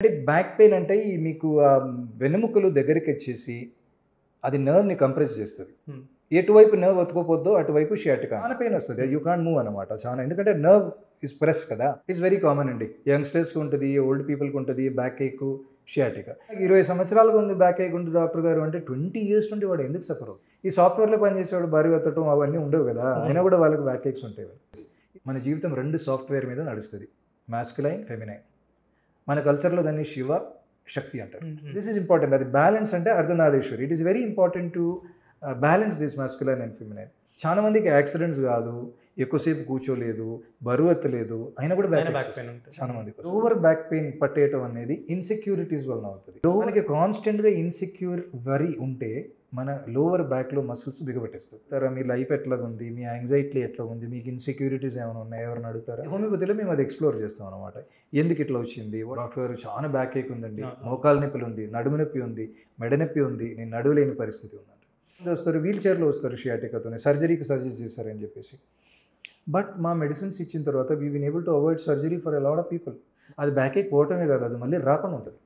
అంటే back pain అంటే ఈ మీకు వెన్నెముకలు దగ్గరికొచ్చేసి అది నర్వ్‌ని కంప్రెస్ చేస్తది. ఎటువైపు నర్వ్ ఒత్తుకోపోద్దో అటువైపు షియాటికా. చాలా పెయిన్ వస్తది. యూ కాంట్ మూవ్ అనమాట. చాలా ఎందుకంటే నర్వ్ ఈస్ ప్రెస్ కదా! ఇట్స్ వెరీ కామన్ అండి. యంగ్‌స్టర్స్‌కి ఉంటది, ఓల్డ్ పీపుల్‌కి ఉంటది బ్యాక్ ఏక్, షియాటికా. 20 సంవత్సరాలుగా ఉంది బ్యాక్ ఏక్ ఉంది డాక్టర్ గారు అంటే 20 ఇయర్స్ నుండి వాడు ఎందుకు సఫర్ అవుతాడు? ఈ సాఫ్ట్‌వేర్‌లో పనిచేసేవాడు బరువు ఎత్తడం అవన్నీ ఉండవు కదా! అయినా కూడా వాళ్ళకి బ్యాక్ ఏక్స్ ఉంటాయి. మన జీవితం 2 సాఫ్ట్‌వేర్ మీద నడుస్తది. Masculine, feminine. మన కల్చర్‌లో దాన్ని శివ, శక్తి అంటారు. This is important. అది బ్యాలెన్స్ అంటే Ardhanareeswari. It is very important to balance this masculine and feminine. చాలా మందికి యాక్సిడెంట్స్ కాదు, ఎక్కువసేపు కూర్చోలేదు, బరువు ఎత్తలేదు, అయినా కూడా బ్యాక్ పెయిన్ చాలా మందికి. లోవర్ బ్యాక్ పెయిన్ పట్టేయటం అనేది ఇన్సెక్యూరిటీస్ వలన అవుతుంది. మనకి కాన్స్టెంట్‌గా ఇన్సెక్యూర్ వరీ ఉంటే మన లోవర్ బ్యాక్‌లో మసిల్స్ బిగబట్టేస్తాయి. సరే మీ లైఫ్ ఎట్లాగుంది, మీ యాంగ్జైటీ ఎట్లాగుంది, మీకు ఇన్సెక్యూరిటీస్ ఏమైనా ఉన్నాయా ఎవరైనా అడుగుతారా? హోమియోపతిలో మేము అది ఎక్స్‌ప్లోర్ చేస్తాం అనమాట. ఎందుకు ఇట్లా వచ్చింది? డాక్టర్ గారు చాలా బ్యాక్ ఏక్ ఉందండి, మోకాలు నొప్పులు ఉంది, నడుము నొప్పి ఉంది, మెడ నొప్పి ఉంది, నేను నడవలేని పరిస్థితి ఉందంట. వస్తారు వీల్ చైర్‌లో వస్తారు షియాటికాతోనే సర్జరీకి సజెస్ట్ చేశారని చెప్పేసి. బట్ మా మెడిసిన్స్ ఇచ్చిన తర్వాత we been able to avoid surgery for a lot of people. అది బ్యాక్ ఏక్ పోవటమే కాదు, అది మళ్ళీ రాకుండా ఉంటుంది.